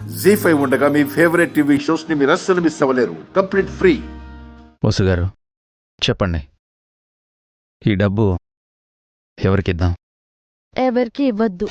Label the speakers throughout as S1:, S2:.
S1: జీ5 ఉండగా మీ favourite TV shows ని మీరు అస్సలు మిస్ అవ్వలేరు. Complete free.
S2: వసు గారు చెప్పండి, ఈ డబ్బు ఎవరికిద్దాం?
S3: ఎవరికి ఇవ్వద్దు.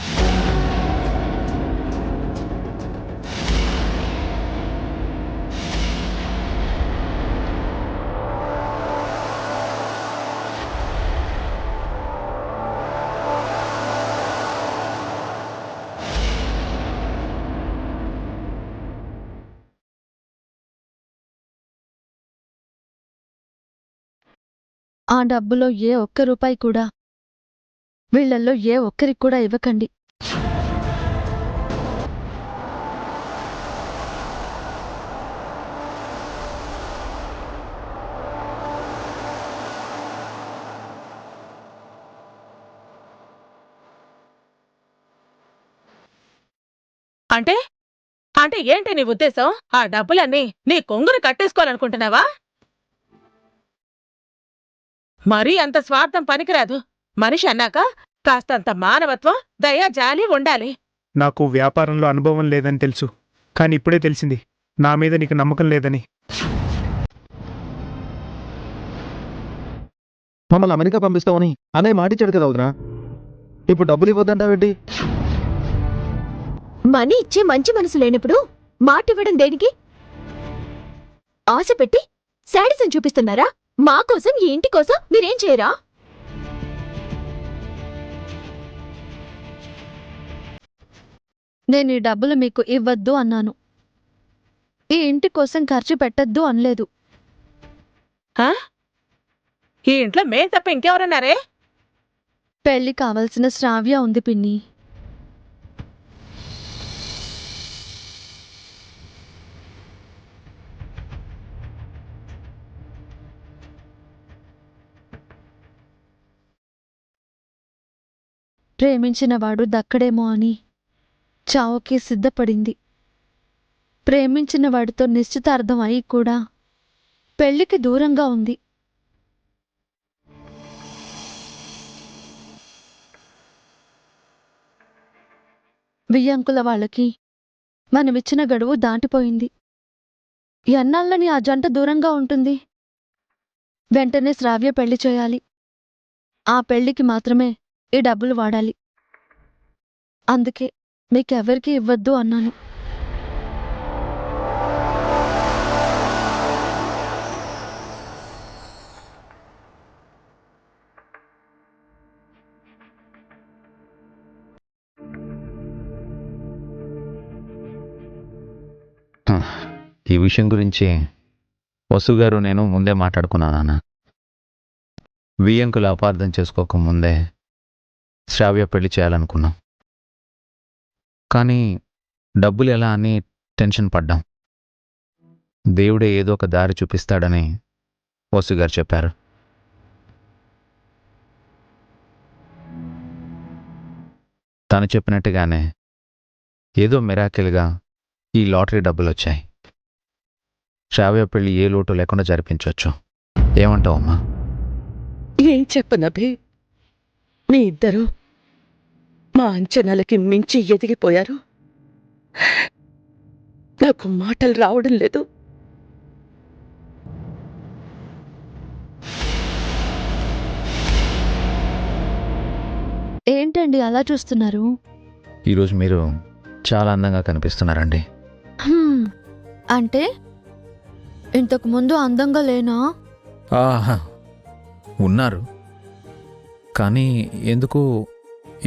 S3: ఆ డబ్బులో ఏ ఒక్క రూపాయి కూడా వీళ్ళల్లో ఏ ఒక్కరికి కూడా ఇవ్వకండి.
S4: అంటే అంటే ఏంటి నీ ఉద్దేశం? ఆ డబ్బులన్నీ నీ కొంగుని కట్టేసుకోవాలనుకుంటున్నావా? మరీ అంత స్వార్థం పనికిరాదు. మనిషి అన్నాక కాస్తంత మానవత్వం, దయ, జాలి ఉండాలి.
S5: నాకు వ్యాపారంలో అనుభవం లేదని తెలుసు, కానీ ఇప్పుడే తెలిసింది నా మీద నీకు నమ్మకం లేదని.
S6: మమ్మల్ని అమెరికా పంపిస్తామని అన్నయ్య మాటిచ్చాడు కదా వదినా. ఇప్పుడు డబ్బులు ఇవ్వద్దంటావేంటి?
S3: మనీ ఇచ్చే మంచి మనసు లేనప్పుడు మాటివ్వడం దేనికి? ఆశ పెట్టి శాడిజం చూపిస్తున్నారా? మా కోసం ఈ ఇంటి కోసం మీరేం చేయరా? నేను ఈ డబ్బులు మీకు ఇవ్వద్దు అన్నాను. ఈ ఇంటి కోసం ఖర్చు పెట్టద్దు అనలేదు.
S4: ఆ? ఈ ఇంట్లో మేం తప్ప ఇంకెవరన్నారే?
S3: పెళ్లి కావలసిన శ్రావ్య ఉంది పిన్ని. ప్రేమించినవాడు దక్కడేమో అని చావుకి సిద్ధపడింది. ప్రేమించిన వాడితో నిశ్చితార్థం అయి కూడా పెళ్లికి దూరంగా ఉంది. వియ్యంకుల వాళ్ళకి మనమిచ్చిన గడువు దాటిపోయింది. ఎన్నాళ్ళని ఆ జంట దూరంగా ఉంటుంది? వెంటనే శ్రావ్య పెళ్లి చేయాలి. ఆ పెళ్లికి మాత్రమే ఈ డబ్బులు వాడాలి. అందుకే మీకెవరికి ఇవ్వద్దు అన్నాను.
S2: ఈ విషయం గురించి వసు గారు నేను ముందే మాట్లాడుకున్నాను నాన్న. వియ్యంకులు అపార్థం చేసుకోకముందే శ్రావ్య పెళ్లి చేయాలనుకున్నాం. కానీ డబ్బులు ఎలా అని టెన్షన్ పడ్డాం. దేవుడే ఏదో ఒక దారి చూపిస్తాడని వసు గారు చెప్పారు. తను చెప్పినట్టుగానే ఏదో మిరాకిల్గా ఈ లాటరీ డబ్బులు వచ్చాయి. శ్రావ్య పెళ్లి ఏ లోటు లేకుండా జరిపించవచ్చు. ఏమంటావమ్మా?
S7: ఏం చెప్పనభి, మీ ఇద్దరు మా అంచనాలకి మించి ఎదిగిపోయారు. నాకు మాటలు రావడం లేదు.
S3: ఏంటండి అలా చూస్తున్నారు?
S2: ఈరోజు మీరు చాలా అందంగా కనిపిస్తున్నారండి.
S3: అంటే ఇంతకు ముందు అందంగా లేనా?
S2: ఆహా, ఉన్నారు. కానీ ఎందుకు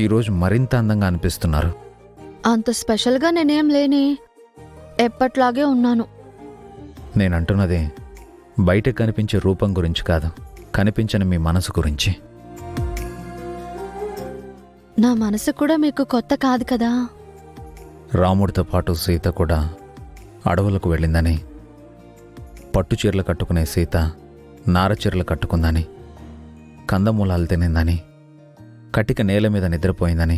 S2: ఈరోజు మరింత అందంగా అనిపిస్తున్నారు?
S3: అంత స్పెషల్గా నేనేం లేని, ఎప్పట్లాగే ఉన్నాను.
S2: నేనంటున్నది బయట కనిపించే రూపం గురించి కాదు, కనిపించని మీ మనసు గురించి.
S3: నా మనసు కూడా మీకు కొత్త కాదు కదా.
S2: రాముడితో పాటు సీత కూడా అడవులకు వెళ్ళిందని, పట్టుచీరలు కట్టుకునే సీత నారచీరలు కట్టుకుందని, కందమూలాలు తినిందని, కటిక నేల మీద నిద్రపోయిందని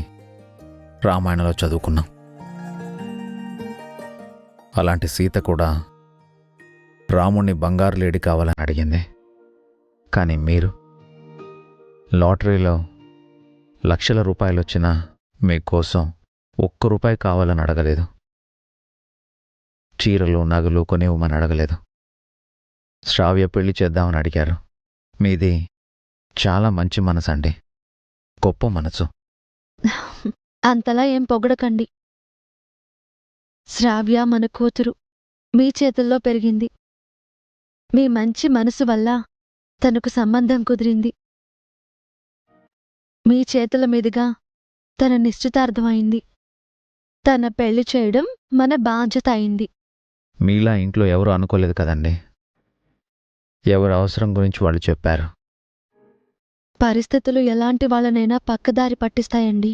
S2: రామాయణంలో చదువుకున్నాం. అలాంటి సీత కూడా రాముణ్ణి బంగారు లేడి కావాలని అడిగింది. కానీ మీరు లాటరీలో లక్షల రూపాయలు వచ్చినా మీకోసం ఒక్క రూపాయి కావాలని అడగలేదు. చీరలు నగలు కొనివ్వమని అడగలేదు. శ్రావ్య పెళ్లి చేద్దామని అడిగారు. మీది చాలా మంచి మనసండి, గొప్ప మనసు.
S3: అంతలా ఏం పొగడకండి. శ్రావ్య మన కూతురు, మీ చేతుల్లో పెరిగింది. మీ మంచి మనసు వల్ల తనకు సంబంధం కుదిరింది. మీ చేతుల మీదుగా తన నిశ్చితార్థమైంది. తన పెళ్లి చేయడం మన బాధ్యత అయింది.
S2: మీలా ఇంట్లో ఎవరు అనుకోలేదు కదండి. ఎవరి అవసరం గురించి వాళ్ళు చెప్పారు.
S3: పరిస్థితులు ఎలాంటి వాళ్ళనైనా పక్కదారి పట్టిస్తాయండి.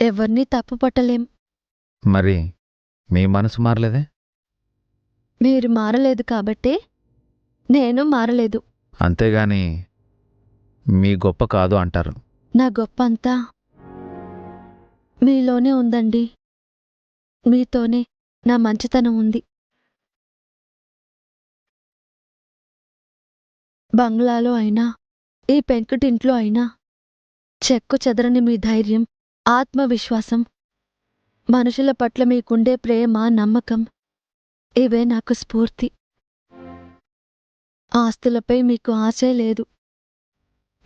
S3: ఎవర్నీ తప్పు పట్టలేం.
S2: మరి మీ మనసు మారలేదే?
S3: మీరు మారలేదు కాబట్టే నేను మారలేదు.
S2: అంతేగాని మీ గొప్ప కాదు అంటారు.
S3: నా గొప్పంతా మీలోనే ఉందండి. మీతోనే నా మంచితనం ఉంది. బంగ్లాలో అయినా, ఈ పెంకుటింట్లో అయినా చెక్కు చెదరని మీ ధైర్యం, ఆత్మవిశ్వాసం, మనుషుల పట్ల మీకుండే ప్రేమ, నమ్మకం ఇవే నాకు స్ఫూర్తి. ఆస్తులపై మీకు ఆశే లేదు.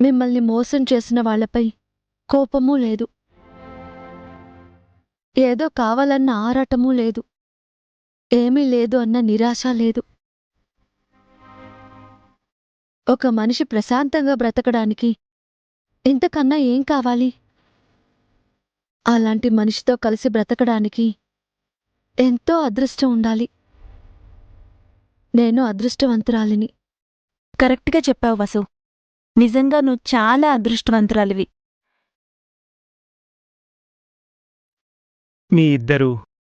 S3: మిమ్మల్ని మోసం చేసిన వాళ్లపై కోపమూ లేదు. ఏదో కావాలన్న ఆరాటమూ లేదు. ఏమీ లేదు అన్న నిరాశ లేదు. ఒక మనిషి ప్రశాంతంగా బ్రతకడానికి ఇంతకన్నా ఏం కావాలి? అలాంటి మనిషితో కలిసి బ్రతకడానికి ఎంతో అదృష్టం ఉండాలి. నేను అదృష్టవంతురాలిని.
S8: కరెక్ట్గా చెప్పావు వసు. నిజంగా నువ్వు చాలా అదృష్టవంతురాలివి.
S5: మీ ఇద్దరూ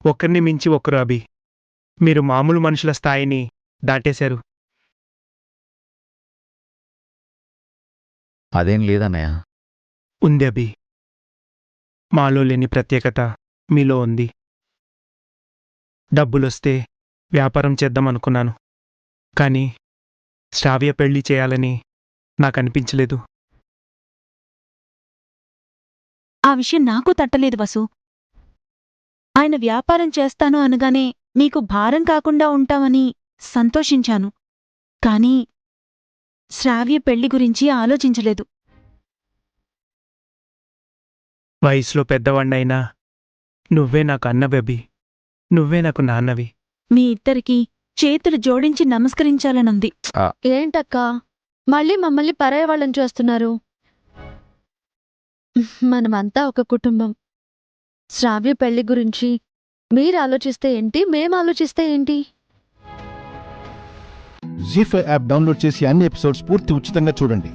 S5: ఒకరిని మించి ఒకరు అభి. మీరు మామూలు మనుషుల స్థాయిని దాటేశారు.
S2: అదేం లేదన్నయ్య.
S5: ఉంది అభి. మాలో లేని ప్రత్యేకత మీలో ఉంది. డబ్బులొస్తే వ్యాపారం చేద్దామనుకున్నాను, కానీ శ్రావ్య పెళ్లి చేయాలని నాకనిపించలేదు.
S8: ఆ విషయం నాకు తట్టలేదు వసు. ఆయన వ్యాపారం చేస్తాను అనగానే నీకు భారం కాకుండా ఉంటామని సంతోషించాను. కానీ శ్రావ్య పెళ్లి గురించి ఆలోచించలేదు.
S5: వయసులో పెద్దవాణ్ణైనా నువ్వే నాకు అన్నవి. నువ్వే నాకు నాన్నవి.
S8: మీ ఇద్దరికీ చేతులు జోడించి నమస్కరించాలనుంది.
S3: ఏంటక్కా మళ్ళీ మమ్మల్ని పరాయవాళ్ళం చేస్తున్నారు? మనమంతా ఒక కుటుంబం. శ్రావ్య పెళ్లి గురించి మీరు ఆలోచిస్తే ఏంటి, మేం ఆలోచిస్తే ఏంటి?
S6: జీ5 యాప్ డౌన్లోడ్ చేసి అన్ని ఎపిసోడ్స్ పూర్తి ఉచితంగా చూడండి.